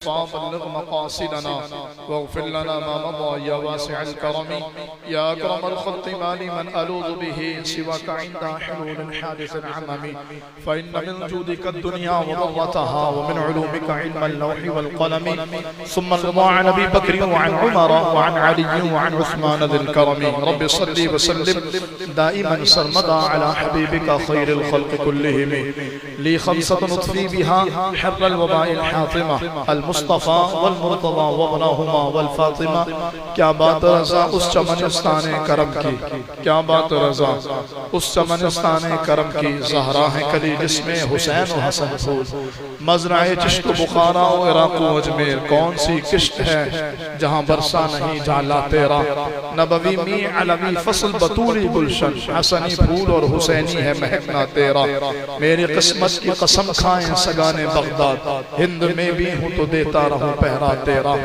بلغ مقاصدنا واغفر لنا ما مضى يا واسع الكرم يا أكرم الخلق ما لمن ألوذ به سواك عند حلول حادث العمم فإن من جودك الدنيا وضرتها ومن علومك علم اللوح والقلم ثم الرضا عن أبي بكر وعن عمر وعن علي وعن عثمان ذي الكرم رب صل وسلم دائما سرمدا على حبيبك خير الخلق كلهم لي خمسة نطفي بها حر الوباء الحاطمة المصطفى والمرتضى وابناهما والفاطمہ. کیا بات رضا اس چمنستان کرم کی، کیا بات رضا اس چمنستان کرم کی. زہرا ہے کلی جس میں حسین و حسن پھول، مزرعہ چشت و بخارا و عراق و اجمیر. کون سی کشت ہے جہاں برسا نہیں جالا تیرا. نبوی می علوی فصل بطولی گلشن، حسنی پھول اور حسینی ہے مہکنا تیرا. میری قسمت کی قسم کھائیں سگانے بغداد، ہند میں بھی ہوں تو دیتا رہوں پہرا تیرا.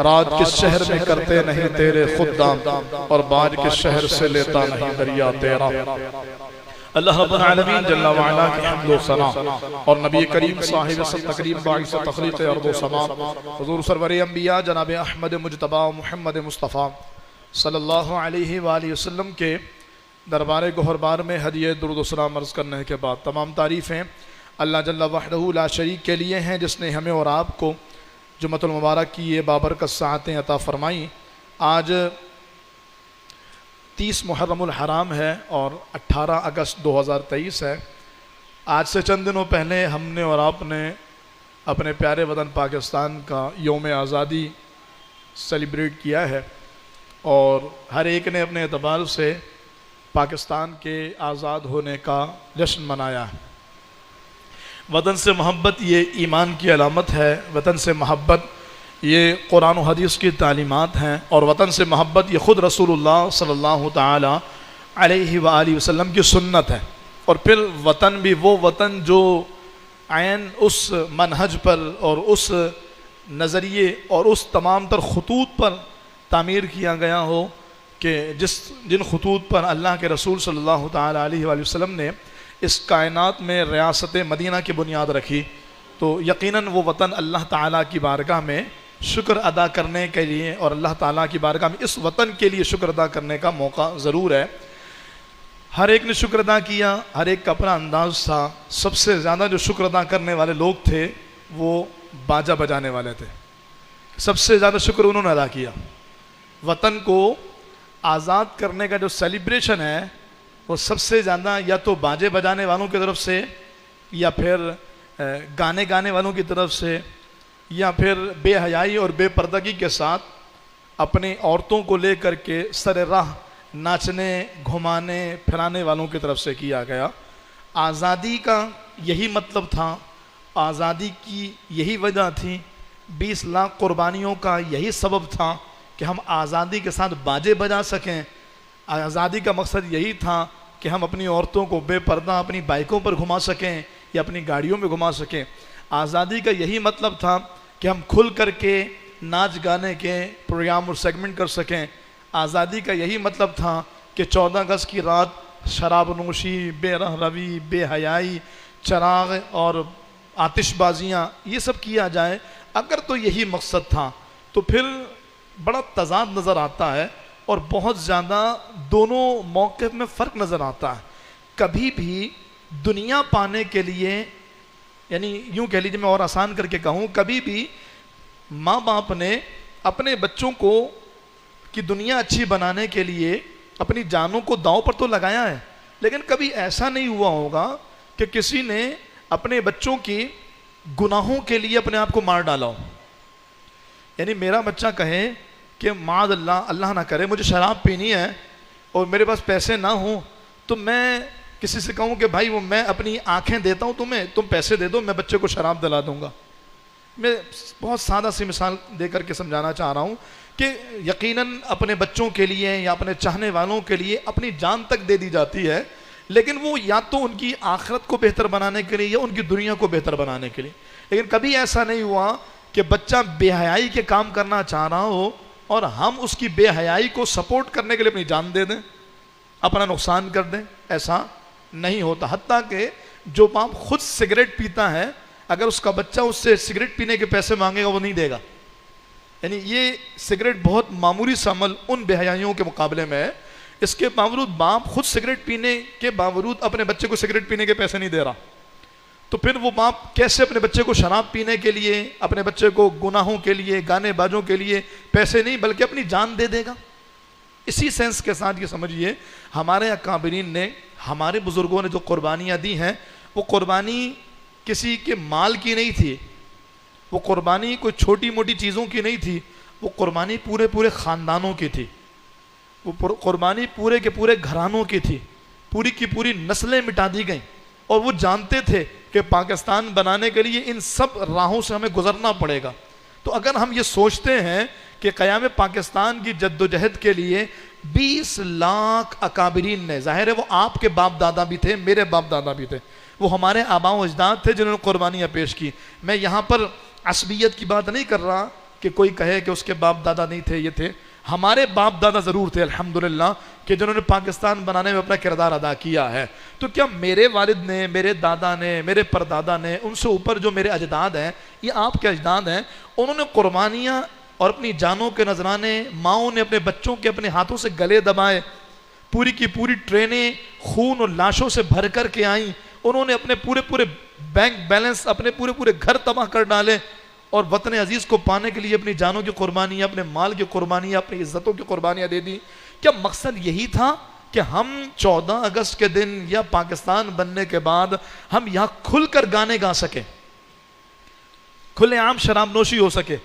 رات کس شہر میں کرتے نہیں تیرے خدام، اور باج کس شہر سے لیتا نہیں دریا تیرا. اللہ رب العالمین جل وعلا کی حمد و ثنا اور نبی کریم صاحب سب تقریب باعث تخلیق ارض و سما حضور سرور انبیاء جناب احمد مجتبی محمد مصطفیٰ صلی اللہ علیہ وآلہ وسلم کے دربار گہربار میں ہدیہ درود و سلام عرض کرنے کے بعد، تمام تعریفیں اللہ جل وحدہ لا شریک کے لیے ہیں جس نے ہمیں اور آپ کو جمعۃ المبارک کی یہ بابرکت ساعتیں عطا فرمائیں. آج 30 محرم الحرام ہے اور 18 اگست 2023 ہے. آج سے چند دنوں پہلے ہم نے اور آپ نے اپنے پیارے وطن پاکستان کا یوم آزادی سیلیبریٹ کیا ہے، اور ہر ایک نے اپنے اعتبار سے پاکستان کے آزاد ہونے کا جشن منایا ہے. وطن سے محبت یہ ایمان کی علامت ہے، وطن سے محبت یہ قرآن و حدیث کی تعلیمات ہیں، اور وطن سے محبت یہ خود رسول اللہ صلی اللہ تعالی علیہ وآلہ وسلم کی سنت ہے. اور پھر وطن بھی وہ وطن جو عین اس منہج پر اور اس نظریے اور اس تمام تر خطوط پر تعمیر کیا گیا ہو کہ جن خطوط پر اللہ کے رسول صلی اللہ تعالی علیہ وآلہ وسلم نے اس کائنات میں ریاست مدینہ کی بنیاد رکھی. تو یقیناً وہ وطن اللہ تعالیٰ کی بارگاہ میں شکر ادا کرنے کے لیے، اور اللہ تعالیٰ کی بارگاہ میں اس وطن کے لیے شکر ادا کرنے کا موقع ضرور ہے. ہر ایک نے شکر ادا کیا، ہر ایک کا اپنا انداز تھا. سب سے زیادہ جو شکر ادا کرنے والے لوگ تھے وہ باجا بجانے والے تھے. سب سے زیادہ شکر انہوں نے ادا کیا. وطن کو آزاد کرنے کا جو سیلیبریشن ہے وہ سب سے زیادہ یا تو باجے بجانے والوں کی طرف سے، یا پھر گانے گانے والوں کی طرف سے، یا پھر بے حیائی اور بے پردگی کے ساتھ اپنی عورتوں کو لے کر کے سر راہ ناچنے گھمانے پھرانے والوں کی طرف سے کیا گیا. آزادی کا یہی مطلب تھا، آزادی کی یہی وجہ تھی، 20 لاکھ قربانیوں کا یہی سبب تھا کہ ہم آزادی کے ساتھ باجے بجا سکیں. آزادی کا مقصد یہی تھا کہ ہم اپنی عورتوں کو بے پردہ اپنی بائکوں پر گھما سکیں یا اپنی گاڑیوں میں گھما سکیں. آزادی کا یہی مطلب تھا کہ ہم کھل کر کے ناچ گانے کے پروگرام اور سیگمنٹ کر سکیں. آزادی کا یہی مطلب تھا کہ 14 اگست کی رات شراب نوشی، بے رہ روی، بے حیائی، چراغ اور آتش بازیاں یہ سب کیا جائے. اگر تو یہی مقصد تھا تو پھر بڑا تضاد نظر آتا ہے، اور بہت زیادہ دونوں موقف میں فرق نظر آتا ہے. کبھی بھی دنیا پانے کے لیے، یعنی یوں کہہ لیجیے، میں اور آسان کر کے کہوں، کبھی بھی ماں باپ نے اپنے بچوں کو کی دنیا اچھی بنانے کے لیے اپنی جانوں کو داؤں پر تو لگایا ہے، لیکن کبھی ایسا نہیں ہوا ہوگا کہ کسی نے اپنے بچوں کی گناہوں کے لیے اپنے آپ کو مار ڈالا ہو. یعنی میرا بچہ کہے کہ معاذ اللہ، اللہ نہ کرے مجھے شراب پینی ہے اور میرے پاس پیسے نہ ہوں، تو میں کسی سے کہوں کہ بھائی وہ میں اپنی آنکھیں دیتا ہوں تمہیں، تم پیسے دے دو، میں بچے کو شراب دلا دوں گا. میں بہت سادہ سی مثال دے کر کے سمجھانا چاہ رہا ہوں کہ یقیناً اپنے بچوں کے لیے یا اپنے چاہنے والوں کے لیے اپنی جان تک دے دی جاتی ہے، لیکن وہ یا تو ان کی آخرت کو بہتر بنانے کے لیے یا ان کی دنیا کو بہتر بنانے کے لیے. لیکن کبھی ایسا نہیں ہوا کہ بچہ بے حیائی کے کام کرنا چاہ رہا ہو اور ہم اس کی بے حیائی کو سپورٹ کرنے کے لیے اپنی جان دے دیں، اپنا نقصان کر دیں. ایسا نہیں ہوتا. حتیٰ کہ جو باپ خود سگریٹ پیتا ہے اگر اس کا بچہ اس سے سگریٹ پینے کے پیسے مانگے گا وہ نہیں دے گا. یعنی یہ سگریٹ بہت معمولی سا عمل ان بے حیائیوں کے مقابلے میں ہے. اس کے باوجود باپ خود سگریٹ پینے کے باوجود اپنے بچے کو سگریٹ پینے کے پیسے نہیں دے رہا, تو پھر وہ باپ کیسے اپنے بچے کو شراب پینے کے لیے, اپنے بچے کو گناہوں کے لیے, گانے بازوں کے لیے پیسے نہیں بلکہ اپنی جان دے دے گا. اسی سینس کے ساتھ یہ سمجھیے ہمارے اکابرین نے, ہمارے بزرگوں نے جو قربانیاں دی ہیں وہ قربانی کسی کے مال کی نہیں تھی, وہ قربانی کوئی چھوٹی موٹی چیزوں کی نہیں تھی, وہ قربانی پورے خاندانوں کی تھی, وہ قربانی پورے کے پورے گھرانوں کی تھی, پوری کی پوری نسلیں مٹا دی گئیں. اور وہ جانتے تھے کہ پاکستان بنانے کے لیے ان سب راہوں سے ہمیں گزرنا پڑے گا. تو اگر ہم یہ سوچتے ہیں کہ قیام پاکستان کی جد و جہد کے لیے 20 لاکھ اکابرین نے, ظاہر ہے وہ آپ کے باپ دادا بھی تھے, میرے باپ دادا بھی تھے, وہ ہمارے آباء و اجداد تھے جنہوں نے قربانیاں پیش کی. میں یہاں پر عصبیت کی بات نہیں کر رہا کہ کوئی کہے کہ اس کے باپ دادا نہیں تھے, یہ تھے. ہمارے باپ دادا ضرور تھے الحمدللہ کہ جنہوں نے پاکستان بنانے میں اپنا کردار ادا کیا ہے. تو کیا میرے والد نے, میرے دادا نے, میرے پردادا نے, ان سے اوپر جو میرے اجداد ہیں, یہ آپ کے اجداد ہیں, انہوں نے قربانیاں اور اپنی جانوں کے نذرانے, ماؤں نے اپنے بچوں کے اپنے ہاتھوں سے گلے دبائے, پوری کی پوری ٹرینیں خون اور لاشوں سے بھر کر کے آئیں, انہوں نے اپنے پورے بینک بیلنس, اپنے پورے گھر تباہ کر ڈالے, اور وطن عزیز کو پانے کے لیے اپنی جانوں کی قربانیاں, اپنے مال کی قربانیاں, اپنی عزتوں کی قربانیاں دے دی. کیا مقصد یہی تھا کہ ہم 14 اگست کے دن یا پاکستان بننے کے بعد ہم یہاں کھل کر گانے گا سکیں, کھلے عام شراب نوشی ہو سکے,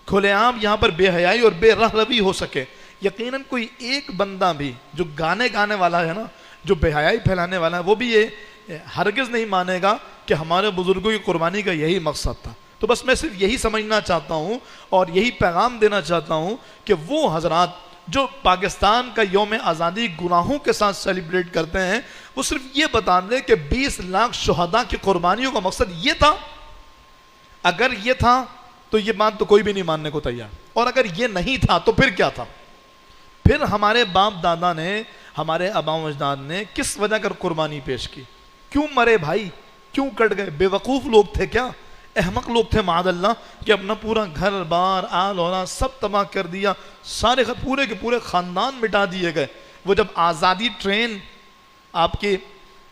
کھلے عام یہاں پر بے حیائی اور بے رہ روی ہو سکے؟ یقیناً کوئی ایک بندہ بھی جو گانے والا ہے نا, جو بے حیائی پھیلانے والا ہے, وہ بھی یہ ہرگز نہیں مانے گا کہ ہمارے بزرگوں کی قربانی کا یہی مقصد تھا. تو بس میں صرف یہی سمجھنا چاہتا ہوں اور یہی پیغام دینا چاہتا ہوں کہ وہ حضرات جو پاکستان کا یوم آزادی گناہوں کے ساتھ سیلیبریٹ کرتے ہیں, وہ صرف یہ بتا دیں کہ 20 لاکھ شہداء کی قربانیوں کا مقصد یہ تھا. اگر یہ تھا تو یہ بات تو کوئی بھی نہیں ماننے کو تیار, اور اگر یہ نہیں تھا تو پھر کیا تھا؟ پھر ہمارے باپ دادا نے, ہمارے آباء و اجداد نے کس وجہ کر قربانی پیش کی؟ کیوں مرے بھائی, کیوں کٹ گئے؟ بے وقوف لوگ تھے کیا؟ احمق لوگ تھے معاذ اللہ کہ اپنا پورا گھر بار آل اولاد سب تباہ کر دیا, سارے پورے کے پورے خاندان مٹا دیے گئے. وہ جب آزادی ٹرین آپ کے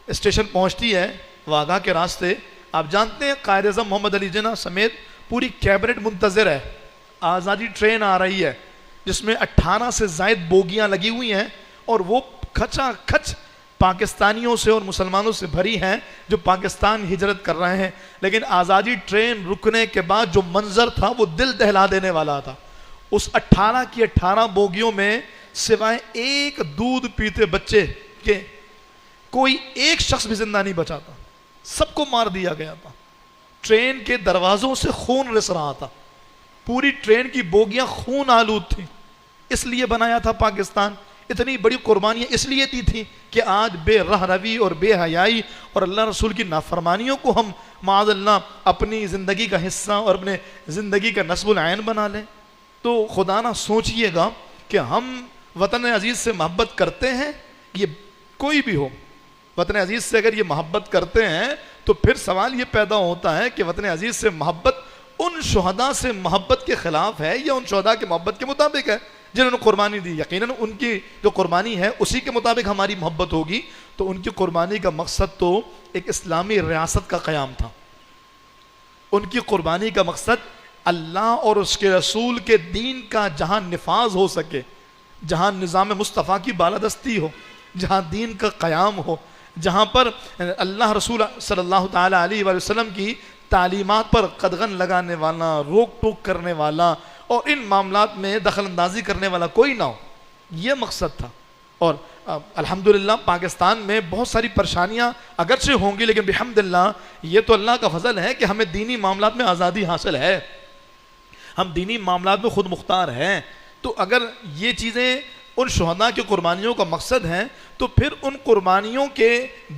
اسٹیشن پہنچتی ہے واگا کے راستے, آپ جانتے ہیں قائد اعظم محمد علی جناح سمیت پوری کیبنٹ منتظر ہے, آزادی ٹرین آ رہی ہے جس میں 18 سے زائد بوگیاں لگی ہوئی ہیں, اور وہ کھچا کھچ پاکستانیوں سے اور مسلمانوں سے بھری ہیں جو پاکستان ہجرت کر رہے ہیں. لیکن آزادی ٹرین رکنے کے بعد جو منظر تھا وہ دل دہلا دینے والا تھا. اس 18 کی 18 بوگیوں میں سوائے ایک دودھ پیتے بچے کے کوئی ایک شخص بھی زندہ نہیں بچا تھا, سب کو مار دیا گیا تھا. ٹرین کے دروازوں سے خون رس رہا تھا, پوری ٹرین کی بوگیاں خون آلود تھیں. اس لیے بنایا تھا پاکستان. اتنی بڑی قربانیاں اس لیے دی تھی کہ آج بے رہ روی اور بے حیائی اور اللہ رسول کی نافرمانیوں کو ہم معاذ اللہ اپنی زندگی کا حصہ اور اپنے زندگی کا نصب العین بنا لیں. تو خدا نہ سوچئے گا کہ ہم وطن عزیز سے محبت کرتے ہیں, یہ کوئی بھی ہو, وطن عزیز سے اگر یہ محبت کرتے ہیں تو پھر سوال یہ پیدا ہوتا ہے کہ وطن عزیز سے محبت ان شہداء سے محبت کے خلاف ہے یا ان شہداء کے محبت کے مطابق ہے جنہوں نے قربانی دی؟ یقیناً ان کی جو قربانی ہے اسی کے مطابق ہماری محبت ہوگی. تو ان کی قربانی کا مقصد تو ایک اسلامی ریاست کا قیام تھا. ان کی قربانی کا مقصد اللہ اور اس کے رسول کے دین کا جہاں نفاذ ہو سکے, جہاں نظام مصطفیٰ کی بالادستی ہو, جہاں دین کا قیام ہو, جہاں پر اللہ رسول صلی اللہ تعالیٰ علیہ وآلہ وسلم کی تعلیمات پر قدغن لگانے والا, روک ٹوک کرنے والا اور ان معاملات میں دخل اندازی کرنے والا کوئی نہ ہو. یہ مقصد تھا. اور الحمدللہ پاکستان میں بہت ساری پریشانیاں اگرچہ ہوں گی, لیکن بحمدللہ یہ تو اللہ کا فضل ہے کہ ہمیں دینی معاملات میں آزادی حاصل ہے, ہم دینی معاملات میں خود مختار ہیں. تو اگر یہ چیزیں ان شہداء کی قربانیوں کا مقصد ہیں تو پھر ان قربانیوں کے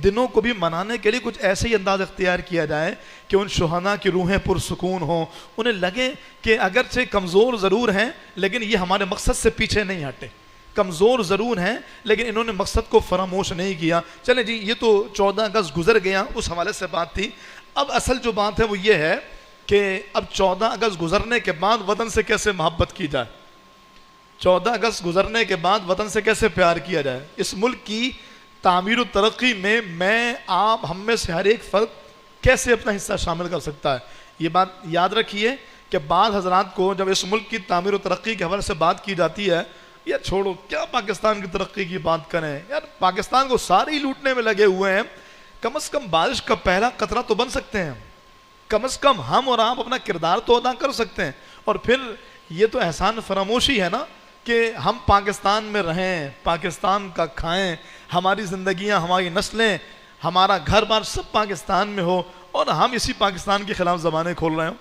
دنوں کو بھی منانے کے لیے کچھ ایسے ہی انداز اختیار کیا جائے کہ ان شہداء کی روحیں پرسکون ہوں, انہیں لگے کہ اگرچہ کمزور ضرور ہیں لیکن یہ ہمارے مقصد سے پیچھے نہیں ہٹے, کمزور ضرور ہیں لیکن انہوں نے مقصد کو فراموش نہیں کیا. چلیں جی, یہ تو 14 اگست گزر گیا, اس حوالے سے بات تھی. اب اصل جو بات ہے وہ یہ ہے کہ اب 14 اگست گزرنے کے بعد وطن سے کیسے محبت کی جائے، 14 اگست گزرنے کے بعد وطن سے کیسے پیار کیا جائے، اس ملک کی تعمیر و ترقی میں آپ ہم میں سے ہر ایک فرد کیسے اپنا حصہ شامل کر سکتا ہے۔ یہ بات یاد رکھیے کہ بعض حضرات کو جب اس ملک کی تعمیر و ترقی کے حوالے سے بات کی جاتی ہے، یار چھوڑو کیا پاکستان کی ترقی کی بات کریں، یار پاکستان کو سارے ہی لوٹنے میں لگے ہوئے ہیں، کم از کم بارش کا پہلا قطرہ تو بن سکتے ہیں، کم از کم ہم اور آپ اپنا کردار تو ادا کر سکتے ہیں۔ اور پھر یہ تو احسان فراموشی ہے نا کہ ہم پاکستان میں رہیں، پاکستان کا کھائیں، ہماری زندگیاں، ہماری نسلیں، ہمارا گھر بار سب پاکستان میں ہو، اور ہم اسی پاکستان کے خلاف زبانیں کھول رہے ہوں۔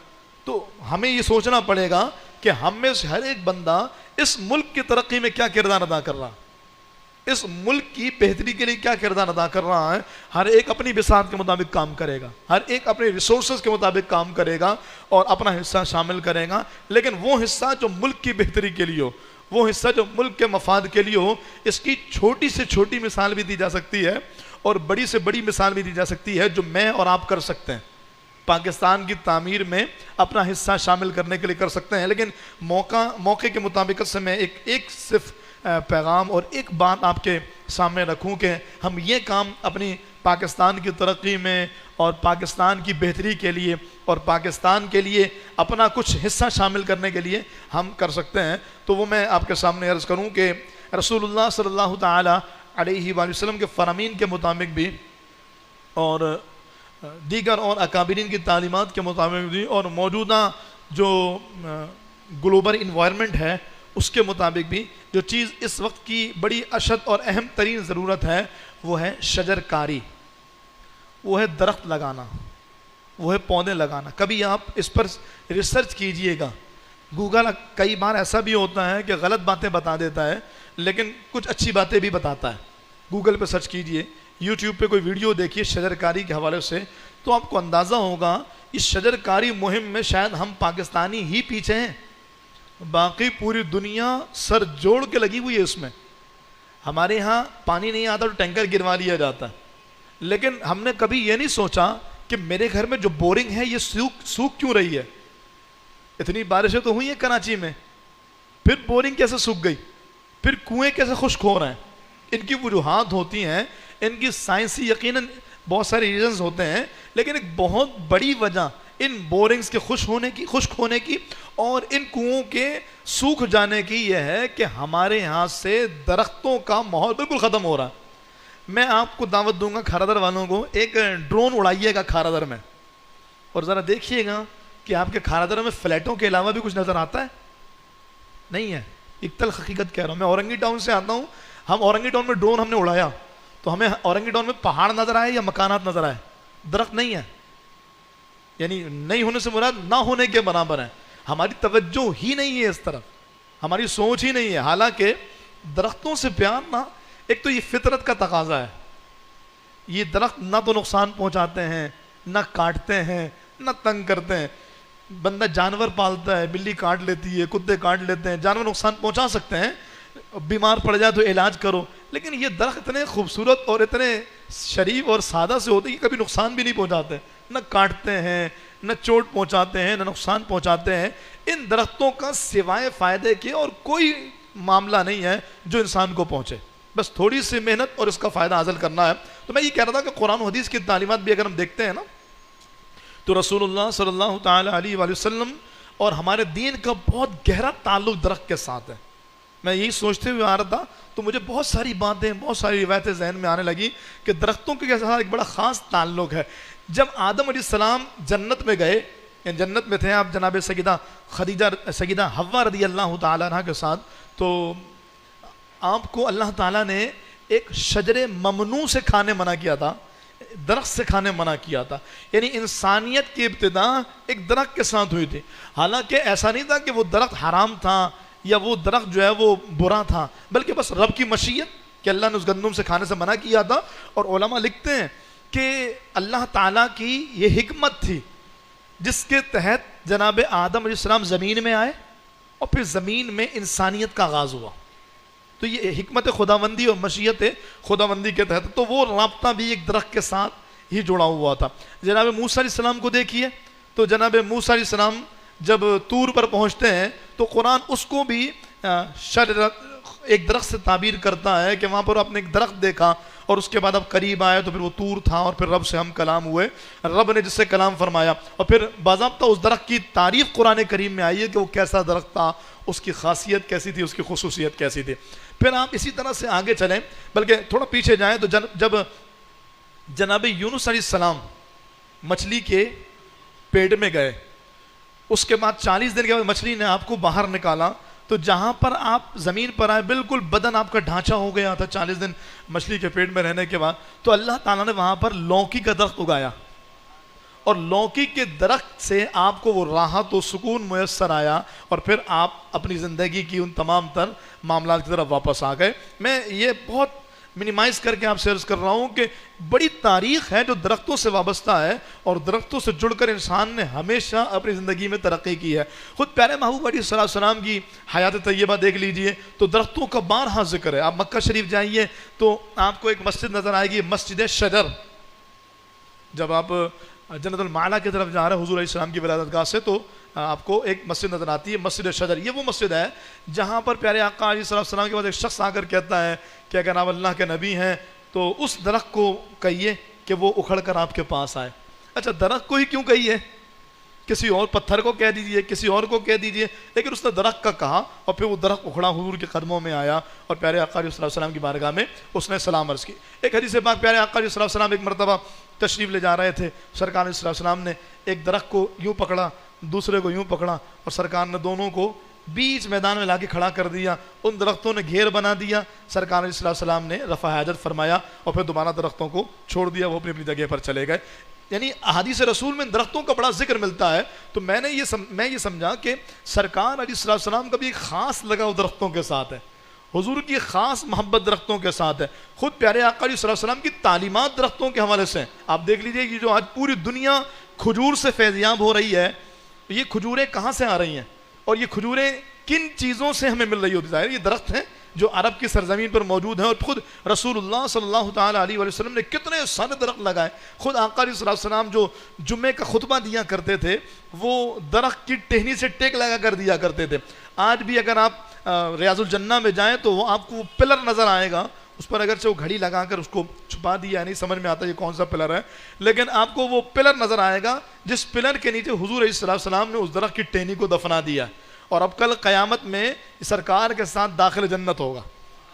تو ہمیں یہ سوچنا پڑے گا کہ ہم میں سے ہر ایک بندہ اس ملک کی ترقی میں کیا کردار ادا کر رہا ہے، اس ملک کی بہتری کے لیے کیا کردار ادا کر رہا ہے۔ ہر ایک اپنی بساط کے مطابق کام کرے گا، ہر ایک اپنے ریسورسز کے مطابق کام کرے گا اور اپنا حصہ شامل کرے گا، لیکن وہ حصہ جو ملک کی بہتری کے لیے ہو، وہ حصہ جو ملک کے مفاد کے لیے ہو۔ اس کی چھوٹی سے چھوٹی مثال بھی دی جا سکتی ہے اور بڑی سے بڑی مثال بھی دی جا سکتی ہے جو میں اور آپ کر سکتے ہیں، پاکستان کی تعمیر میں اپنا حصہ شامل کرنے کے لیے کر سکتے ہیں۔ لیکن موقع کے مطابقت سے میں ایک صرف پیغام اور ایک بات آپ کے سامنے رکھوں کہ ہم یہ کام اپنی پاکستان کی ترقی میں اور پاکستان کی بہتری کے لیے اور پاکستان کے لیے اپنا کچھ حصہ شامل کرنے کے لیے ہم کر سکتے ہیں۔ تو وہ میں آپ کے سامنے عرض کروں کہ رسول اللہ صلی اللہ تعالی علیہ وآلہ وسلم کے فرامین کے مطابق بھی اور دیگر اور اکابرین کی تعلیمات کے مطابق بھی اور موجودہ جو گلوبل انوائرمنٹ ہے اس کے مطابق بھی جو چیز اس وقت کی بڑی اشد اور اہم ترین ضرورت ہے وہ ہے شجر کاری، وہ ہے درخت لگانا، وہ ہے پودے لگانا۔ کبھی آپ اس پر ریسرچ کیجئے گا، گوگل کئی بار ایسا بھی ہوتا ہے کہ غلط باتیں بتا دیتا ہے لیکن کچھ اچھی باتیں بھی بتاتا ہے۔ گوگل پہ سرچ کیجئے، یوٹیوب پہ کوئی ویڈیو دیکھیے شجر کاری کے حوالے سے، تو آپ کو اندازہ ہوگا اس شجر کاری مہم میں شاید ہم پاکستانی ہی پیچھے ہیں، باقی پوری دنیا سر جوڑ کے لگی ہوئی ہے اس میں۔ ہمارے ہاں پانی نہیں آتا تو ٹینکر گروا لیا جاتا ہے، لیکن ہم نے کبھی یہ نہیں سوچا کہ میرے گھر میں جو بورنگ ہے یہ سوکھ کیوں رہی ہے۔ اتنی بارشیں تو ہوئی ہیں کراچی میں، پھر بورنگ کیسے سوکھ گئی، پھر کنویں کیسے خشک ہو رہے ہیں۔ ان کی وجوہات ہوتی ہیں، ان کی سائنسی یقیناً بہت سارے ریزنز ہوتے ہیں، لیکن ایک بہت بڑی وجہ ان بورنگز کے خشک ہونے کی اور ان کنووں کے سوکھ جانے کی یہ ہے کہ ہمارے یہاں سے درختوں کا ماحول بالکل ختم ہو رہا ہے۔ میں آپ کو دعوت دوں گا کھارادر والوں کو، ایک ڈرون اڑائیے گا کھارادر میں اور ذرا دیکھیے گا کہ آپ کے کھارادر میں فلیٹوں کے علاوہ بھی کچھ نظر آتا ہے؟ نہیں ہے، ایک تلخ حقیقت کہہ رہا ہوں۔ میں اورنگی ٹاؤن سے آتا ہوں، ہم اورنگی ٹاؤن میں ڈرون ہم نے اڑایا تو ہمیں اورنگی ٹاؤن میں پہاڑ نظر آئے یا مکانات نظر آئے؟ درخت نہیں ہے، یعنی نہیں ہونے سے مراد نہ ہونے کے برابر ہے۔ ہماری توجہ ہی نہیں ہے اس طرف، ہماری سوچ ہی نہیں ہے۔ حالانکہ درختوں سے پیار نہ، ایک تو یہ فطرت کا تقاضا ہے، یہ درخت نہ تو نقصان پہنچاتے ہیں، نہ کاٹتے ہیں، نہ تنگ کرتے ہیں۔ بندہ جانور پالتا ہے، بلی کاٹ لیتی ہے، کتے کاٹ لیتے ہیں، جانور نقصان پہنچا سکتے ہیں، بیمار پڑ جائے تو علاج کرو، لیکن یہ درخت اتنے خوبصورت اور اتنے شریف اور سادہ سے ہوتے ہیں کہ کبھی نقصان بھی نہیں پہنچاتے، نہ کاٹتے ہیں، نہ چوٹ پہنچاتے ہیں، نہ نقصان پہنچاتے ہیں۔ ان درختوں کا سوائے فائدے کے اور کوئی معاملہ نہیں ہے جو انسان کو پہنچے، بس تھوڑی سی محنت اور اس کا فائدہ حاصل کرنا ہے۔ تو میں یہ کہہ رہا تھا کہ قرآن و حدیث کی تعلیمات بھی اگر ہم دیکھتے ہیں نا تو رسول اللہ صلی اللہ تعالی علیہ وآلہ وسلم اور ہمارے دین کا بہت گہرا تعلق درخت کے ساتھ ہے۔ میں یہی سوچتے ہوئے آ رہا تھا تو مجھے بہت ساری باتیں، بہت ساری روایتیں ذہن میں آنے لگی کہ درختوں کے ساتھ ایک بڑا خاص تعلق ہے۔ جب آدم علیہ السلام جنت میں گئے، جنت میں تھے آپ جناب سیدہ حوا رضی اللہ تعالیٰ عنہ کے ساتھ، تو آپ کو اللہ تعالیٰ نے ایک شجر ممنوع سے کھانے منع کیا تھا، درخت سے کھانے منع کیا تھا۔ یعنی انسانیت کی ابتدا ایک درخت کے ساتھ ہوئی تھی، حالانکہ ایسا نہیں تھا کہ وہ درخت حرام تھا یا وہ درخت جو ہے وہ برا تھا، بلکہ بس رب کی مشیت کہ اللہ نے اس گندم سے کھانے سے منع کیا تھا۔ اور علماء لکھتے ہیں کہ اللہ تعالیٰ کی یہ حکمت تھی جس کے تحت جناب آدم علیہ السلام زمین میں آئے اور پھر زمین میں انسانیت کا آغاز ہوا۔ تو یہ حکمت خداوندی اور مشیت خداوندی کے تحت تو وہ رابطہ بھی ایک درخت کے ساتھ ہی جڑا ہوا تھا۔ جناب موسیٰ علیہ السلام کو دیکھیے، تو جناب موسیٰ علیہ السلام جب طور پر پہنچتے ہیں تو قرآن اس کو بھی ایک درخت سے تعبیر کرتا ہے کہ وہاں پر آپ نے ایک درخت دیکھا اور اس کے بعد اب قریب آئے تو پھر وہ طور تھا اور پھر رب سے ہم کلام ہوئے، رب نے جس سے کلام فرمایا، اور پھر باضابطہ اس درخت کی تعریف قرآن کریم میں آئی ہے کہ وہ کیسا درخت تھا، اس کی خاصیت کیسی تھی، اس کی خصوصیت کیسی تھی۔ پھر آپ اسی طرح سے آگے چلیں، بلکہ تھوڑا پیچھے جائیں تو جب جناب یونس علیہ السلام مچھلی کے پیٹ میں گئے، اس کے بعد 40 دن کے بعد مچھلی نے آپ کو باہر نکالا، تو جہاں پر آپ زمین پر آئے بالکل بدن آپ کا ڈھانچہ ہو گیا تھا 40 دن مچھلی کے پیٹ میں رہنے کے بعد، تو اللہ تعالیٰ نے وہاں پر لوکی کا درخت اگایا، اور لوکی کے درخت سے آپ کو وہ راحت و سکون میسر آیا، اور پھر آپ اپنی زندگی کی ان تمام تر معاملات کی طرف واپس آ گئے۔ میں یہ بہت منیمائز کر کے آپ سے عرض کر رہا ہوں کہ بڑی تاریخ ہے جو درختوں سے وابستہ ہے، اور درختوں سے جڑ کر انسان نے ہمیشہ اپنی زندگی میں ترقی کی ہے۔ خود پیارے محبوب علیہ السلام کی حیات طیبہ دیکھ لیجئے تو درختوں کا بارہا ذکر ہے۔ آپ مکہ شریف جائیے تو آپ کو ایک مسجد نظر آئے گی، مسجد شجر۔ جب آپ جنت المعلا کی طرف جا رہے ہیں حضور علیہ السلام کی ولادت گاہ سے، تو آپ کو ایک مسجد نظر آتی ہے، مسجد شجر۔ یہ وہ مسجد ہے جہاں پر پیارے آقا علیہ السلام کے بعد ایک شخص آ کر کہتا ہے کہ اگر آپ اللہ کے نبی ہیں تو اس درخت کو کہیے کہ وہ اکھڑ کر آپ کے پاس آئے۔ اچھا، درخت کو ہی کیوں کہیے؟ کسی اور پتھر کو کہہ دیجئے، کسی اور کو کہہ دیجئے، لیکن اس نے درخت کا کہا، اور پھر وہ درخت اکھڑا حضور کے قدموں میں آیا، اور پیارے آقا علیہ السلام کی بارگاہ میں اس نے سلام عرض کی۔ ایک حدیث پاک پیارے آقا علیہ السلام ایک مرتبہ تشریف لے جا رہے تھے، سرکار علیہ السلام نے ایک درخت کو یوں پکڑا، دوسرے کو یوں پکڑا، اور سرکار نے دونوں کو بیچ میدان میں لا کے کھڑا کر دیا، ان درختوں نے گھیر بنا دیا۔ سرکار علیہ السلام نے رفع حاجت فرمایا اور پھر دوبارہ درختوں کو چھوڑ دیا، وہ اپنی اپنی جگہ پر چلے گئے۔ یعنی احادیث رسول میں درختوں کا بڑا ذکر ملتا ہے۔ تو میں یہ سمجھا کہ سرکار علیہ السلام کا بھی ایک خاص لگاؤ درختوں کے ساتھ ہے، حضور کی خاص محبت درختوں کے ساتھ ہے۔ خود پیارے آقا علیہ السلام کی تعلیمات درختوں کے حوالے سے آپ دیکھ لیجئے کہ جو آج پوری دنیا کھجور سے فیضیاب ہو رہی ہے، یہ کھجوریں کہاں سے آ رہی ہیں اور یہ کھجوریں کن چیزوں سے ہمیں مل رہی ہوتی ہے؟ یہ درخت ہیں جو عرب کی سرزمین پر موجود ہیں، اور خود رسول اللہ صلی اللہ تعالیٰ علیہ وسلم نے کتنے سارے درخت لگائے۔ خود آقا علیہ السلام جو جمعے کا خطبہ دیا کرتے تھے وہ درخت کی ٹہنی سے ٹیک لگا کر دیا کرتے تھے۔ آج بھی اگر آپ ریاض الجنہ میں جائیں تو وہ آپ کو پلر نظر آئے گا، اس پر اگرچہ وہ گھڑی لگا کر اس کو چھپا دیا، نہیں سمجھ میں آتا یہ کون سا پلر ہے، لیکن آپ کو وہ پلر نظر آئے گا جس پلر کے نیچے حضور علیہ السلام نے اس درخت کی ٹہنی کو دفنا دیا، اور اب کل قیامت میں سرکار کے ساتھ داخل جنت ہوگا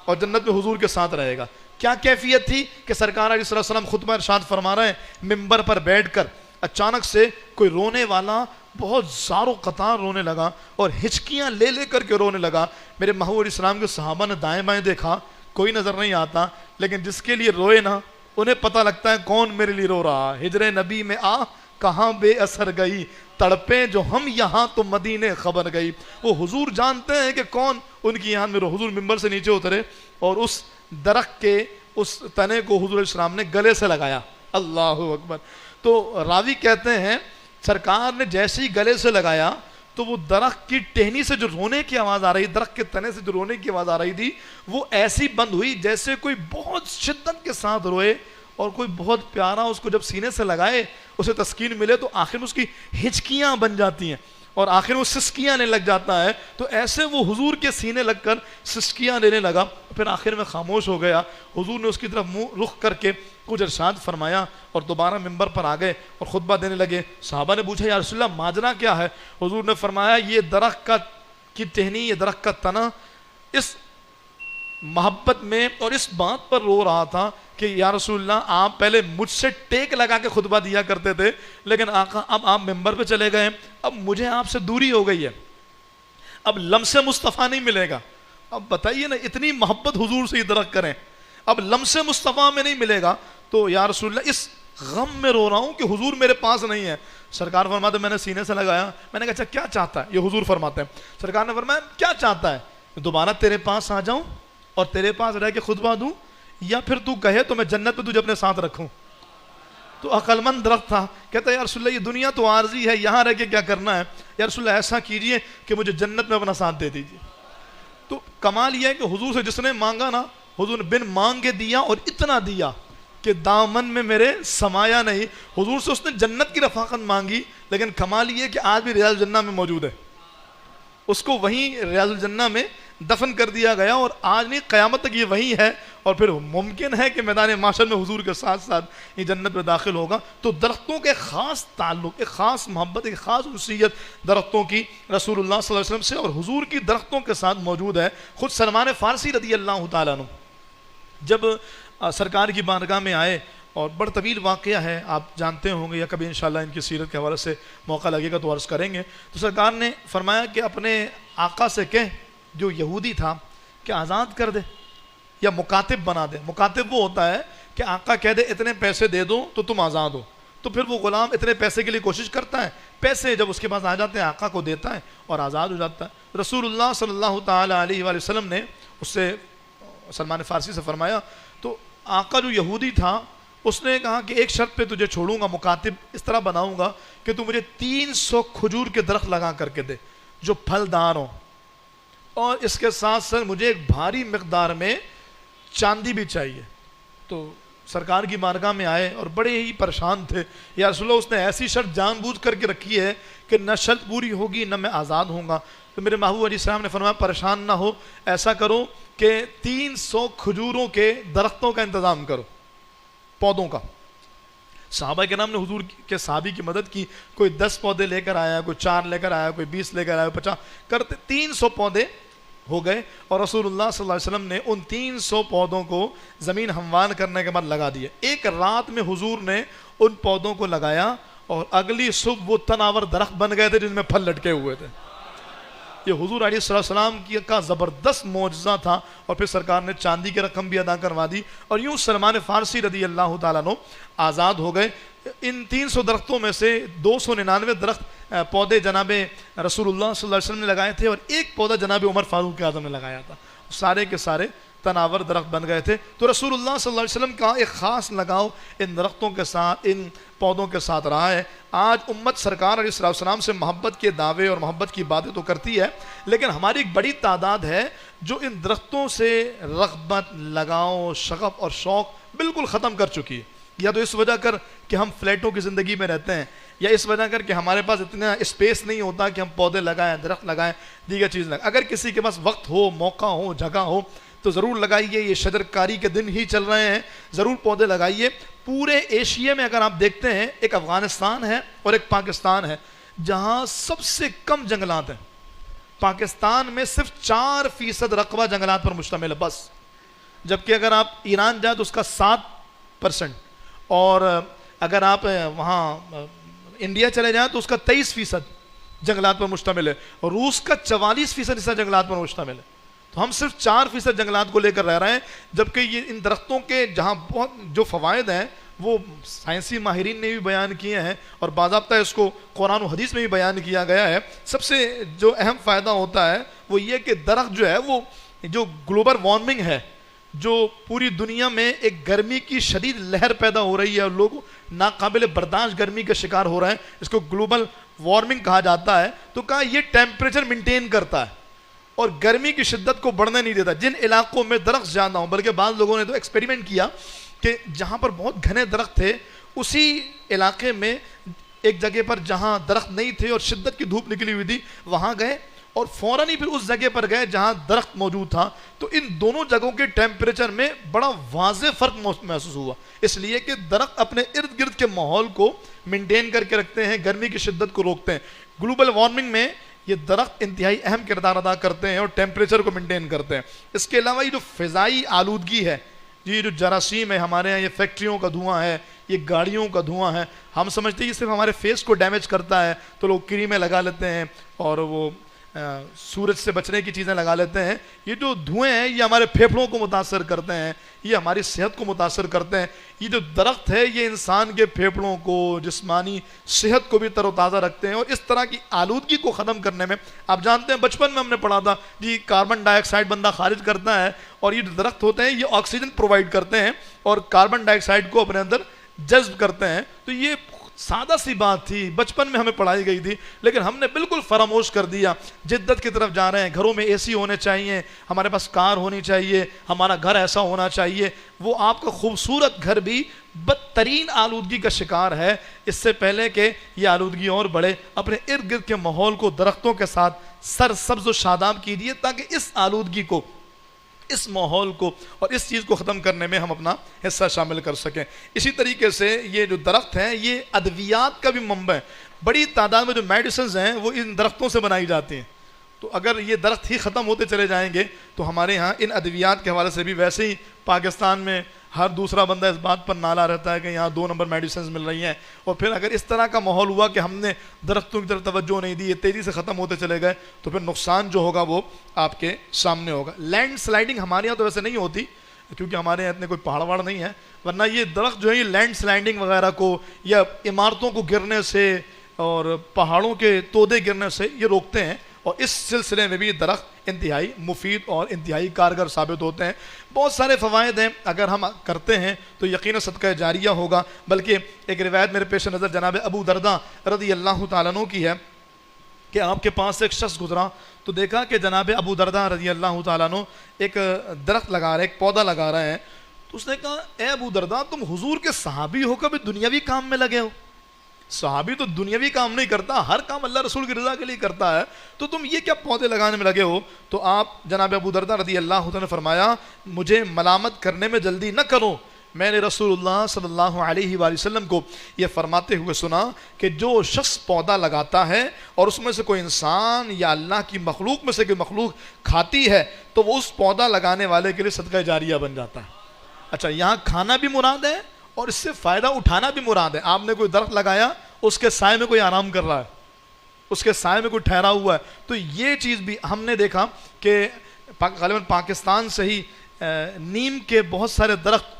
اور جنت میں حضور کے ساتھ رہے گا۔ کیا کیفیت تھی کہ سرکار علیہ السلام خطبہ ارشاد فرما رہے ہیں، منبر پر بیٹھ کر اچانک سے کوئی رونے والا بہت زار و قطار رونے لگا اور ہچکیاں لے لے کر کے رونے لگا۔ میرے محبوب علیہ السلام کے صحابہ نے دائیں بائیں دیکھا، کوئی نظر نہیں آتا، لیکن جس کے لیے روئے نا انہیں پتہ لگتا ہے کون میرے لیے رو رہا۔ ہجر نبی میں آ کہاں بے اثر گئی، تڑپیں جو ہم یہاں تو مدینے خبر گئی۔ وہ حضور جانتے ہیں کہ کون ان کی یہاں میں رو۔ حضور منبر سے نیچے اترے اور اس درخت کے اس تنے کو حضور علیہ السلام نے گلے سے لگایا۔ اللہ اکبر۔ تو راوی کہتے ہیں سرکار نے جیسے ہی گلے سے لگایا تو وہ درخت کی ٹہنی سے جو رونے کی آواز آ رہی، درخت کے تنے سے جو رونے کی آواز آ رہی تھی، وہ ایسی بند ہوئی جیسے کوئی بہت شدت کے ساتھ روئے، اور کوئی بہت پیارا اس کو جب سینے سے لگائے اسے تسکین ملے تو آخر میں اس کی ہچکیاں بن جاتی ہیں اور آخر میں وہ سسکیاں لینے لگ جاتا ہے۔ تو ایسے وہ حضور کے سینے لگ کر سسکیاں لینے لگا، پھر آخر میں خاموش ہو گیا۔ حضور نے اس کی طرف منہ رخ کر کے کچھ ارشاد فرمایا اور دوبارہ منبر پر آ گئے اور خطبہ دینے لگے۔ صحابہ نے پوچھا یا رسول اللہ ماجرا کیا ہے؟ حضور نے فرمایا یہ درخت کی ٹہنی، یہ درخت کا تنا اس محبت میں اور اس بات پر رو رہا تھا کہ یا رسول اللہ آپ پہلے مجھ سے ٹیک لگا کے خطبہ دیا کرتے تھے، لیکن آقا اب آپ منبر پہ چلے گئے، اب مجھے آپ سے دوری ہو گئی ہے، اب لمس مصطفیٰ نہیں ملے گا۔ اب بتائیے نا، اتنی محبت حضور سے یہ درخت کریں، اب لمس مصطفیٰ میں نہیں ملے گا، تو یا رسول اللہ اس غم میں رو رہا ہوں کہ حضور میرے پاس نہیں ہے۔ سرکار فرماتے میں نے سینے سے لگایا، میں نے کہا اچھا کیا چاہتا ہے؟ یہ حضور فرماتے ہیں، سرکار نے فرمایا کیا چاہتا ہے؟ دوبارہ تیرے پاس آ جاؤں اور تیرے پاس رہ کے خطبہ دوں، یا پھر تو کہے تو میں جنت میں تجھے اپنے ساتھ رکھوں؟ تو عقل مند درخت تھا، کہتا ہے یا رسول اللہ یہ دنیا تو عارضی ہے، یہاں رہ کے کیا کرنا ہے؟ یا رسول اللہ ایسا کیجئے کہ مجھے جنت میں اپنا ساتھ دے دیجئے۔ تو کمال یہ ہے کہ حضور سے جس نے مانگا نا، حضور نے بن مانگے دیا اور اتنا دیا کہ دامن میں میرے سمایا نہیں. حضور سے اس نے جنت کی رفاقت مانگی, لیکن کمال یہ کہ آج بھی ریاض الجنہ میں موجود ہے. اس کو وہیں ریاض الجنہ میں دفن کر دیا گیا, اور آج نہیں قیامت تک یہ وہی ہے, اور پھر ممکن ہے کہ میدان محشر میں حضور کے ساتھ ساتھ یہ جنت میں داخل ہوگا. تو درختوں کے خاص تعلق, ایک خاص محبت, ایک خاص انسیت درختوں کی رسول اللہ صلی اللہ علیہ وسلم سے اور حضور کی درختوں کے ساتھ موجود ہے. خود سلمان فارسی رضی اللہ تعالیٰ عنہ جب سرکار کی بارگاہ میں آئے, اور بڑا طویل واقعہ ہے, آپ جانتے ہوں گے, یا کبھی انشاءاللہ ان کی سیرت کے حوالے سے موقع لگے گا تو عرض کریں گے. تو سرکار نے فرمایا کہ اپنے آقا سے کہہ جو یہودی تھا کہ آزاد کر دے یا مکاتب بنا دے. مکاتب وہ ہوتا ہے کہ آقا کہہ دے اتنے پیسے دے دو تو تم آزاد ہو, تو پھر وہ غلام اتنے پیسے کے لیے کوشش کرتا ہے, پیسے جب اس کے پاس آ جاتے ہیں آقا کو دیتا ہے اور آزاد ہو جاتا ہے. رسول اللہ صلی اللہ تعالیٰ علیہ وآلہ وسلم نے اس سے, سلمان فارسی سے فرمایا, تو آقا جو یہودی تھا اس نے کہا کہ ایک شرط پہ تجھے چھوڑوں گا, مکاتب اس طرح بناؤں گا کہ تو مجھے 300 کھجور کے درخت لگا کر کے دے جو پھلدار ہوں, اور اس کے ساتھ ساتھ مجھے ایک بھاری مقدار میں چاندی بھی چاہیے. تو سرکار کی بارگاہ میں آئے اور بڑے ہی پریشان تھے, یا رسول اللہ اس نے ایسی شرط جان بوجھ کر کے رکھی ہے کہ نہ شرط پوری ہوگی نہ میں آزاد ہوں گا. تو میرے محبوب علیہ السلام نے فرمایا پریشان نہ ہو, ایسا کرو کہ 300 کھجوروں کے درختوں کا انتظام کرو, پودوں کا. صحابہ کرام نے حضور کے صحابی کی مدد کی, کوئی 10 پودے لے کر آیا, کوئی 4 لے کر آیا, کوئی 20 لے کر آیا, 50 کرتے 300 پودے ہو گئے. اور رسول اللہ صلی اللہ علیہ وسلم نے ان 300 پودوں کو زمین ہموار کرنے کے بعد لگا دیا. ایک رات میں حضور نے ان پودوں کو لگایا, اور اگلی صبح وہ تناور درخت بن گئے تھے جن میں پھل لٹکے ہوئے تھے. یہ حضور علیہ السلام کا زبردست معجزہ تھا. اور پھر سرکار نے چاندی کی رقم بھی ادا کروا دی, اور یوں سلمان فارسی رضی اللہ تعالیٰ عنہ آزاد ہو گئے. ان 300 درختوں میں سے 299 درخت پودے جناب رسول اللہ صلی اللہ علیہ وسلم نے لگائے تھے, اور ایک پودا جناب عمر فاروق اعظم نے لگایا تھا. سارے کے سارے تناور درخت بن گئے تھے. تو رسول اللہ صلی اللہ علیہ وسلم کا ایک خاص لگاؤ ان درختوں کے ساتھ, ان پودوں کے ساتھ رہا ہے. آج امت سرکار علیہ السلام سے محبت کے دعوے اور محبت کی باتیں تو کرتی ہے, لیکن ہماری ایک بڑی تعداد ہے جو ان درختوں سے رغبت, لگاؤ, شغف اور شوق بالکل ختم کر چکی ہے. یا تو اس وجہ کر کہ ہم فلیٹوں کی زندگی میں رہتے ہیں, یا اس وجہ کر کہ ہمارے پاس اتنا اسپیس نہیں ہوتا کہ ہم پودے لگائیں, درخت لگائیں, دیگر چیز لگائیں. اگر کسی کے پاس وقت ہو, موقع ہو, جگہ ہو تو ضرور لگائیے. یہ شجر کاری کے دن ہی چل رہے ہیں, ضرور پودے لگائیے. پورے ایشیا میں اگر آپ دیکھتے ہیں, ایک افغانستان ہے اور ایک پاکستان ہے جہاں سب سے کم جنگلات ہیں. پاکستان میں صرف 4% رقبہ جنگلات پر مشتمل ہے بس, جبکہ اگر آپ ایران جائیں تو اس کا 7%, اور اگر آپ وہاں انڈیا چلے جائیں تو اس کا 23% جنگلات پر مشتمل ہے, اور روس کا 44% حصہ جنگلات پر مشتمل ہے. تو ہم صرف 4% جنگلات کو لے کر رہ رہے ہیں, جبکہ یہ ان درختوں کے جہاں بہت جو فوائد ہیں وہ سائنسی ماہرین نے بھی بیان کیے ہیں, اور باضابطہ اس کو قرآن و حدیث میں بھی بیان کیا گیا ہے. سب سے جو اہم فائدہ ہوتا ہے وہ یہ کہ درخت جو ہے وہ جو گلوبل وارمنگ ہے, جو پوری دنیا میں ایک گرمی کی شدید لہر پیدا ہو رہی ہے اور لوگ ناقابل برداشت گرمی کا شکار ہو رہے ہیں, اس کو گلوبل وارمنگ کہا جاتا ہے. تو کہا یہ ٹیمپریچر مینٹین کرتا ہے اور گرمی کی شدت کو بڑھنے نہیں دیتا. جن علاقوں میں درخت زیادہ ہوں, بلکہ بعض لوگوں نے تو ایکسپیریمنٹ کیا کہ جہاں پر بہت گھنے درخت تھے اسی علاقے میں ایک جگہ پر جہاں درخت نہیں تھے اور شدت کی دھوپ نکلی ہوئی تھی وہاں گئے, اور فوراً ہی پھر اس جگہ پر گئے جہاں درخت موجود تھا. تو ان دونوں جگہوں کے ٹیمپریچر میں بڑا واضح فرق محسوس ہوا, اس لیے کہ درخت اپنے ارد گرد کے ماحول کو مینٹین کر کے رکھتے ہیں, گرمی کی شدت کو روکتے ہیں. گلوبل وارمنگ میں یہ درخت انتہائی اہم کردار ادا کرتے ہیں اور ٹیمپریچر کو مینٹین کرتے ہیں. اس کے علاوہ یہ جو فضائی آلودگی ہے, یہ جو جراثیم ہے ہمارے یہاں, یہ فیکٹریوں کا دھواں ہے, یہ گاڑیوں کا دھواں ہے, ہم سمجھتے ہیں یہ صرف ہمارے فیس کو ڈیمیج کرتا ہے تو لوگ کریمیں لگا لیتے ہیں اور وہ سورج سے بچنے کی چیزیں لگا لیتے ہیں. یہ جو دھوئیں ہیں یہ ہمارے پھیپھڑوں کو متاثر کرتے ہیں, یہ ہماری صحت کو متاثر کرتے ہیں. یہ جو درخت ہے یہ انسان کے پھیپھڑوں کو, جسمانی صحت کو بھی تر و تازہ رکھتے ہیں. اور اس طرح کی آلودگی کو ختم کرنے میں, آپ جانتے ہیں بچپن میں ہم نے پڑھا تھا جی کاربن ڈائی آکسائڈ بندہ خارج کرتا ہے, اور یہ جو درخت ہوتے ہیں یہ آکسیجن پرووائڈ کرتے ہیں اور کاربن ڈائی آکسائڈ کو اپنے اندر جذب کرتے ہیں. تو یہ سادہ سی بات تھی، بچپن میں ہمیں پڑھائی گئی تھی، لیکن ہم نے بالکل فراموش کر دیا. جدت کی طرف جا رہے ہیں، گھروں میں اے سی ہونے چاہیے، ہمارے پاس کار ہونی چاہیے، ہمارا گھر ایسا ہونا چاہیے. وہ آپ کا خوبصورت گھر بھی بدترین آلودگی کا شکار ہے. اس سے پہلے کہ یہ آلودگی اور بڑھے، اپنے ارد گرد کے ماحول کو درختوں کے ساتھ سرسبز و شاداب کیجیے، تاکہ اس آلودگی کو، اس ماحول کو اور اس چیز کو ختم کرنے میں ہم اپنا حصہ شامل کر سکیں. اسی طریقے سے یہ جو درخت ہیں یہ ادویات کا بھی منبع ہے. بڑی تعداد میں جو میڈیسنز ہیں وہ ان درختوں سے بنائی جاتی ہیں. تو اگر یہ درخت ہی ختم ہوتے چلے جائیں گے تو ہمارے ہاں ان ادویات کے حوالے سے بھی، ویسے ہی پاکستان میں ہر دوسرا بندہ اس بات پر نالا رہتا ہے کہ یہاں 2 نمبر میڈیسنز مل رہی ہیں. اور پھر اگر اس طرح کا ماحول ہوا کہ ہم نے درختوں کی طرف توجہ نہیں دی، یہ تیزی سے ختم ہوتے چلے گئے، تو پھر نقصان جو ہوگا وہ آپ کے سامنے ہوگا. لینڈ سلائڈنگ ہمارے یہاں تو ویسے نہیں ہوتی کیونکہ ہمارے یہاں اتنے کوئی پہاڑ وہاڑ نہیں ہے، ورنہ یہ درخت جو ہے یہ لینڈ سلائڈنگ وغیرہ کو یا عمارتوں کو گرنے سے اور پہاڑوں کے تودے گرنے سے یہ روکتے ہیں. اور اس سلسلے میں بھی درخت انتہائی مفید اور انتہائی کارگر ثابت ہوتے ہیں. بہت سارے فوائد ہیں، اگر ہم کرتے ہیں تو یقیناً صدقہ جاریہ ہوگا. بلکہ ایک روایت میرے پیش نظر جناب ابو درداء رضی اللہ تعالیٰ عنہ کی ہے کہ آپ کے پاس سے ایک شخص گزرا تو دیکھا کہ جناب ابو درداء رضی اللہ تعالیٰ عنہ ایک درخت لگا رہے ہیں، ایک پودا لگا رہے ہیں. تو اس نے کہا اے ابو درداء، تم حضور کے صحابی ہو کر بھی دنیاوی کام میں لگے ہو. صحابی تو دنیاوی کام نہیں کرتا، ہر کام اللہ رسول کی رضا کے لیے کرتا ہے، تو تم یہ کیا پودے لگانے میں لگے ہو؟ تو آپ جناب ابو درداء رضی اللہ عنہ نے فرمایا مجھے ملامت کرنے میں جلدی نہ کرو، میں نے رسول اللہ صلی اللہ علیہ وآلہ وسلم کو یہ فرماتے ہوئے سنا کہ جو شخص پودا لگاتا ہے اور اس میں سے کوئی انسان یا اللہ کی مخلوق میں سے کوئی مخلوق کھاتی ہے تو وہ اس پودا لگانے والے کے لیے صدقہ جاریہ بن جاتا ہے. اچھا، یہاں کھانا بھی مراد ہے اور اس سے فائدہ اٹھانا بھی مراد ہے. آپ نے کوئی درخت لگایا، اس کے سائے میں کوئی آرام کر رہا ہے، اس کے سائے میں کوئی ٹھہرا ہوا ہے. تو یہ چیز بھی ہم نے دیکھا کہ غالباً پاکستان سے ہی نیم کے بہت سارے درخت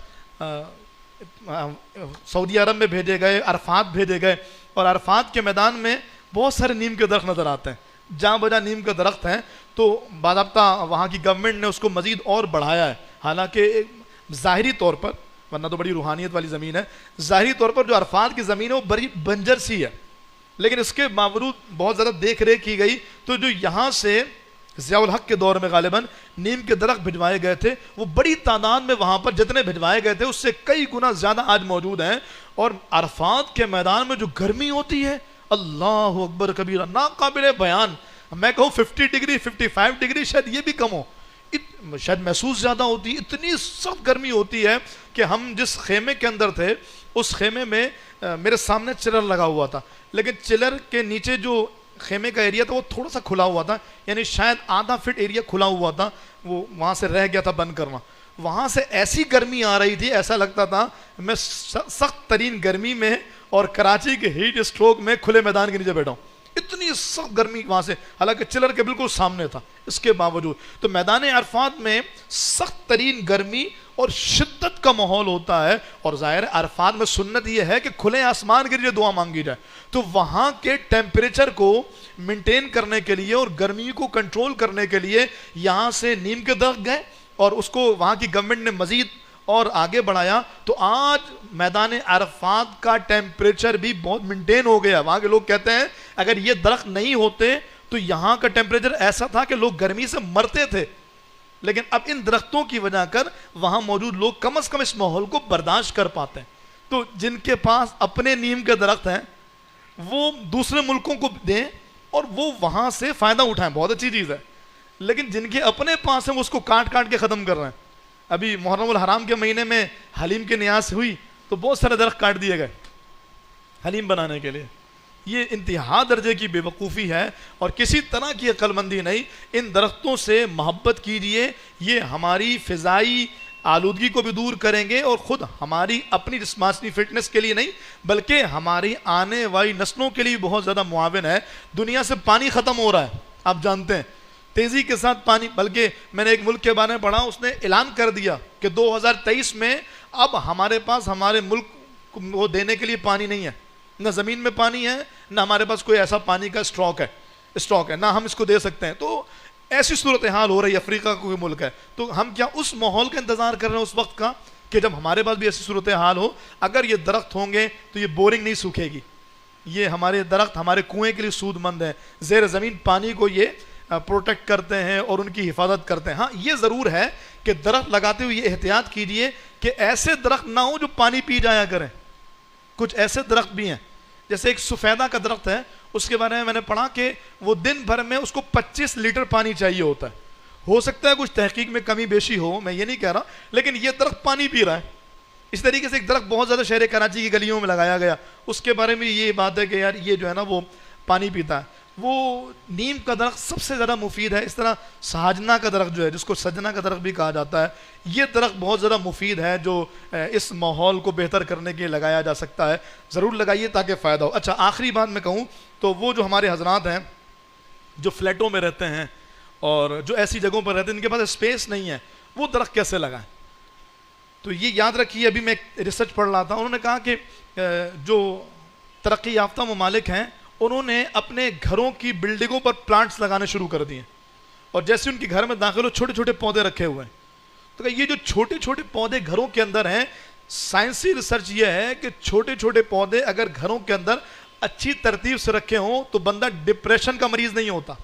سعودی عرب میں بھیجے گئے، عرفات بھیجے گئے، اور عرفات کے میدان میں بہت سارے نیم کے درخت نظر آتے ہیں. جہاں بجا نیم کے درخت ہیں تو باضابطہ وہاں کی گورنمنٹ نے اس کو مزید اور بڑھایا ہے. حالانکہ ظاہری طور پر، ورنہ تو بڑی روحانیت والی زمین ہے، ظاہری طور پر جو عرفات کی زمین ہے وہ بڑی بنجر سی ہے، لیکن اس کے باوجود بہت زیادہ دیکھ ریکھ کی گئی. تو جو یہاں سے ضیاء الحق کے دور میں غالباً نیم کے درخت بھجوائے گئے تھے، وہ بڑی تعداد میں وہاں پر جتنے بھجوائے گئے تھے اس سے کئی گنا زیادہ آج موجود ہیں. اور عرفات کے میدان میں جو گرمی ہوتی ہے، اللہ اکبر کبیرہ، ناقابل بیان. میں کہوں 50 ڈگری 55 ڈگری شاید یہ بھی کم ہو، شاید محسوس زیادہ ہوتی. اتنی سخت گرمی ہوتی ہے کہ ہم جس خیمے کے اندر تھے اس خیمے میں میرے سامنے چلر لگا ہوا تھا، لیکن چلر کے نیچے جو خیمے کا ایریا تھا وہ تھوڑا سا کھلا ہوا تھا، یعنی شاید آدھا فٹ ایریا کھلا ہوا تھا، وہ وہاں سے رہ گیا تھا بند کرنا. وہاں سے ایسی گرمی آ رہی تھی، ایسا لگتا تھا میں سخت ترین گرمی میں اور کراچی کے ہیٹ اسٹروک میں کھلے میدان کے نیچے بیٹھا ہوں. اتنی سخت گرمی وہاں سے، حالانکہ چلر کے بالکل سامنے تھا. اس کے باوجود تو میدان عرفات میں سخت ترین گرمی اور شدت کا ماحول ہوتا ہے. اور ظاہر عرفات میں سنت یہ ہے کہ کھلے آسمان کے لیے دعا مانگی جائے. تو وہاں کے ٹیمپریچر کو مینٹین کرنے کے لیے اور گرمی کو کنٹرول کرنے کے لیے یہاں سے نیم کے درخت گئے اور اس کو وہاں کی گورنمنٹ نے مزید اور آگے بڑھایا. تو آج میدان عرفات کا ٹیمپریچر بھی بہت مینٹین ہو گیا. وہاں کے لوگ کہتے ہیں اگر یہ درخت نہیں ہوتے تو یہاں کا ٹیمپریچر ایسا تھا کہ لوگ گرمی سے مرتے تھے، لیکن اب ان درختوں کی وجہ کر وہاں موجود لوگ کم از کم اس ماحول کو برداشت کر پاتے ہیں. تو جن کے پاس اپنے نیم کے درخت ہیں وہ دوسرے ملکوں کو دیں اور وہ وہاں سے فائدہ اٹھائیں، بہت اچھی چیز ہے. لیکن جن کے اپنے پاس ہیں وہ اس کو کاٹ کاٹ کے ختم کر رہے ہیں. ابھی محرم الحرام کے مہینے میں حلیم کی نیاز ہوئی تو بہت سارے درخت کاٹ دیے گئے حلیم بنانے کے لیے. یہ انتہا درجے کی بے وقوفی ہے اور کسی طرح کی عقل مندی نہیں. ان درختوں سے محبت کیجئے، یہ ہماری فضائی آلودگی کو بھی دور کریں گے اور خود ہماری اپنی جسمانی فٹنس کے لیے نہیں بلکہ ہماری آنے والی نسلوں کے لیے بہت زیادہ معاون ہے. دنیا سے پانی ختم ہو رہا ہے، آپ جانتے ہیں، تیزی کے ساتھ پانی. بلکہ میں نے ایک ملک کے بارے میں پڑھا، اس نے اعلان کر دیا کہ 2023 میں اب ہمارے پاس ہمارے ملک کو دینے کے لیے پانی نہیں ہے، نہ زمین میں پانی ہے، نہ ہمارے پاس کوئی ایسا پانی کا اسٹاک ہے، نہ ہم اس کو دے سکتے ہیں. تو ایسی صورتحال ہو رہی ہے. افریقہ کا کوئی ملک ہے تو ہم کیا اس ماحول کا انتظار کر رہے ہیں اس وقت کا؟ کہ جب ہمارے پاس بھی ایسی صورتحال ہو، اگر یہ درخت ہوں گے تو یہ بورنگ نہیں سوکھے گی، یہ ہمارے درخت ہمارے کنویں کے لیے سود مند ہیں، زیر زمین پانی کو یہ پروٹیکٹ کرتے ہیں اور ان کی حفاظت کرتے ہیں۔ ہاں یہ ضرور ہے کہ درخت لگاتے ہوئے یہ احتیاط کیجئے کہ ایسے درخت نہ ہوں جو پانی پی جایا کریں۔ کچھ ایسے درخت بھی ہیں، جیسے ایک سفیدہ کا درخت ہے، اس کے بارے میں نے پڑھا کہ وہ دن بھر میں اس کو 25 لیٹر پانی چاہیے ہوتا ہے۔ ہو سکتا ہے کچھ تحقیق میں کمی بیشی ہو، میں یہ نہیں کہہ رہا، لیکن یہ درخت پانی پی رہا ہے۔ اس طریقے سے ایک درخت بہت زیادہ شہر کراچی کی گلیوں میں لگایا گیا، اس کے بارے میں یہ بات ہے کہ یار یہ جو ہے نا وہ پانی پیتا ہے۔ وہ نیم کا درخت سب سے زیادہ مفید ہے۔ اس طرح سہاجنا کا درخت جو ہے، جس کو سجنا کا درخت بھی کہا جاتا ہے، یہ درخت بہت زیادہ مفید ہے، جو اس ماحول کو بہتر کرنے کے لیے لگایا جا سکتا ہے۔ ضرور لگائیے تاکہ فائدہ ہو۔ اچھا آخری بات میں کہوں تو وہ جو ہمارے حضرات ہیں جو فلیٹوں میں رہتے ہیں اور جو ایسی جگہوں پر رہتے ہیں، ان کے پاس اسپیس نہیں ہے، وہ درخت کیسے لگائیں؟ تو یہ یاد رکھیے، ابھی میں ریسرچ پڑھ رہا تھا، انہوں نے کہا کہ جو ترقی یافتہ ممالک ہیں انہوں نے اپنے گھروں کی بلڈنگوں پر پلانٹس لگانے شروع کر دیے، اور جیسے ان کے گھر میں داخل ہو چھوٹے چھوٹے پودے رکھے ہوئے ہیں۔ تو کہ یہ جو چھوٹے چھوٹے پودے گھروں کے اندر ہیں، سائنسی ریسرچ یہ ہے کہ چھوٹے چھوٹے پودے اگر گھروں کے اندر اچھی ترتیب سے رکھے ہوں تو بندہ ڈپریشن کا مریض نہیں ہوتا۔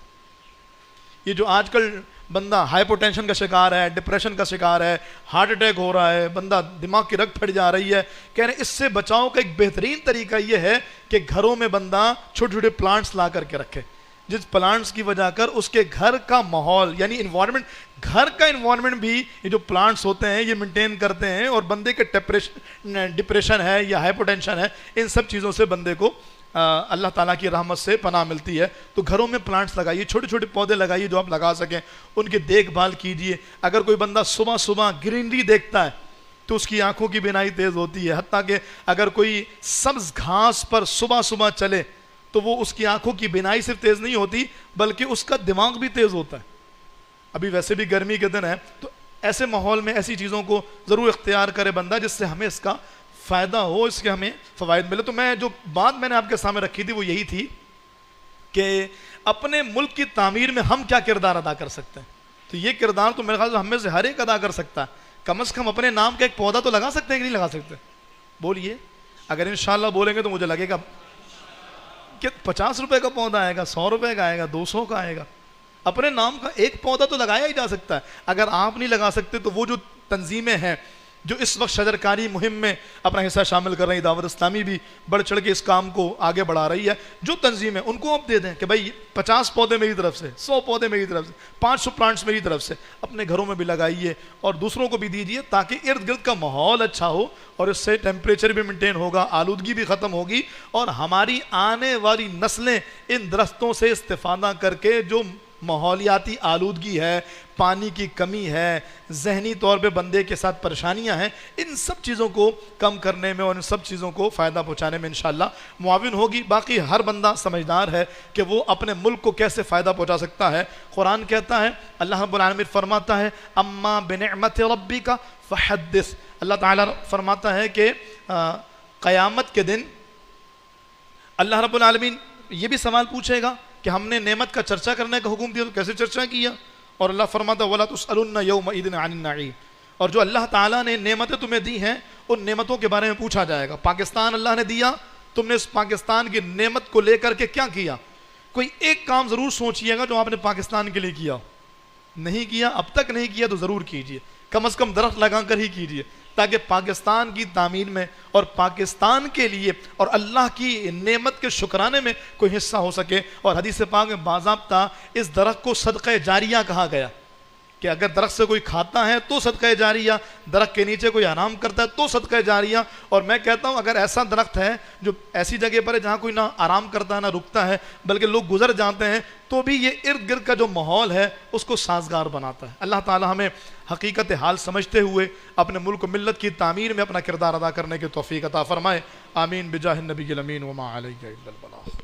یہ جو آج کل بندہ ہائپر ٹینشن کا شکار ہے، ڈپریشن کا شکار ہے، ہارٹ اٹیک ہو رہا ہے، بندہ دماغ کی رگ پھٹ جا رہی ہے، کہہ رہے ہیں اس سے بچاؤ کا ایک بہترین طریقہ یہ ہے کہ گھروں میں بندہ چھوٹے چھوٹے پلانٹس لا کر کے رکھے، جس پلانٹس کی وجہ کر اس کے گھر کا ماحول یعنی انوائرمنٹ، گھر کا انوائرمنٹ بھی یہ جو پلانٹس ہوتے ہیں یہ مینٹین کرتے ہیں، اور بندے کے ڈپریشن ہے یا ہائپر ٹینشن ہے، ان سب چیزوں سے بندے کو اللہ تعالیٰ کی رحمت سے پناہ ملتی ہے۔ تو گھروں میں پلانٹس لگائیے، چھوٹے چھوٹے پودے لگائیے جو آپ لگا سکیں، ان کی دیکھ بھال کیجئے۔ اگر کوئی بندہ صبح صبح گرینری دیکھتا ہے تو اس کی آنکھوں کی بینائی تیز ہوتی ہے، حتیٰ کہ اگر کوئی سبز گھاس پر صبح صبح چلے تو وہ اس کی آنکھوں کی بینائی صرف تیز نہیں ہوتی بلکہ اس کا دماغ بھی تیز ہوتا ہے۔ ابھی ویسے بھی گرمی کے دن ہے، تو ایسے ماحول میں ایسی چیزوں کو ضرور اختیار کرے بندہ جس سے ہمیں اس کا فائدہ ہو، اس کے ہمیں فوائد ملے۔ تو میں جو بات میں نے آپ کے سامنے رکھی تھی وہ یہی تھی کہ اپنے ملک کی تعمیر میں ہم کیا کردار ادا کر سکتے ہیں۔ تو یہ کردار تو میرے خیال سے ہم میں سے ہر ایک ادا کر سکتا ہے۔ کم از کم اپنے نام کا ایک پودا تو لگا سکتے ہیں کہ نہیں لگا سکتے؟ بولیے، اگر انشاءاللہ بولیں گے تو مجھے لگے گا کہ 50 روپے کا پودا آئے گا، 100 روپے کا آئے گا، 200 کا آئے گا۔ اپنے نام کا ایک پودا تو لگایا ہی جا سکتا ہے۔ اگر آپ نہیں لگا سکتے تو وہ جو تنظیمیں ہیں جو اس وقت شجرکاری مہم میں اپنا حصہ شامل کر رہی ہیں، دعوت اسلامی بھی بڑھ چڑھ کے اس کام کو آگے بڑھا رہی ہے، جو تنظیمیں ان کو آپ دے دیں کہ بھائی 50 پودے میری طرف سے، 100 پودے میری طرف سے، 500 پلانٹس میری طرف سے، اپنے گھروں میں بھی لگائیے اور دوسروں کو بھی دیجیے تاکہ ارد گرد کا ماحول اچھا ہو، اور اس سے ٹیمپریچر بھی مینٹین ہوگا، آلودگی بھی ختم ہوگی، اور ہماری آنے والی نسلیں ان درختوں سے استفادہ کر کے جو ماحولیاتی آلودگی ہے، پانی کی کمی ہے، ذہنی طور پہ بندے کے ساتھ پریشانیاں ہیں، ان سب چیزوں کو کم کرنے میں اور ان سب چیزوں کو فائدہ پہنچانے میں انشاءاللہ معاون ہوگی۔ باقی ہر بندہ سمجھدار ہے کہ وہ اپنے ملک کو کیسے فائدہ پہنچا سکتا ہے۔ قرآن کہتا ہے، اللہ رب العالمین فرماتا ہے اما بنعمت ربک فحدث، اللہ تعالیٰ فرماتا ہے کہ قیامت کے دن اللہ رب العالمین یہ بھی سوال پوچھے گا کہ ہم نے نعمت کا چرچا کرنے کا حکم دیا تو کیسے چرچا کیا، اور اللہ فرماتا وَلَا تُسْأَلُنَّ يَوْمَئِذٍ عَنِ النَّعِيمِ، اور جو اللہ تعالیٰ نے نعمتیں تمہیں دی ہیں ان نعمتوں کے بارے میں پوچھا جائے گا۔ پاکستان اللہ نے دیا، تم نے اس پاکستان کی نعمت کو لے کر کے کیا کیا؟ کوئی ایک کام ضرور سوچئے گا جو آپ نے پاکستان کے لیے کیا، نہیں کیا اب تک نہیں کیا تو ضرور کیجئے، کم از کم درخت لگا کر ہی کیجئے، تاکہ پاکستان کی تعمیر میں اور پاکستان کے لیے اور اللہ کی نعمت کے شکرانے میں کوئی حصہ ہو سکے۔ اور حدیث پاک میں باضابطہ اس درخت کو صدقہ جاریہ کہا گیا کہ اگر درخت سے کوئی کھاتا ہے تو صدقہ جاریہ، درخت کے نیچے کوئی آرام کرتا ہے تو صدقہ جاریہ۔ اور میں کہتا ہوں اگر ایسا درخت ہے جو ایسی جگہ پر ہے جہاں کوئی نہ آرام کرتا ہے نہ رکتا ہے بلکہ لوگ گزر جاتے ہیں، تو بھی یہ ارد گرد کا جو ماحول ہے اس کو سازگار بناتا ہے۔ اللہ تعالی ہمیں حقیقت حال سمجھتے ہوئے اپنے ملک و ملت کی تعمیر میں اپنا کردار ادا کرنے کی توفیق عطا فرمائے، آمین بجاہ النبی الامین وما علیہ الا البلاغ۔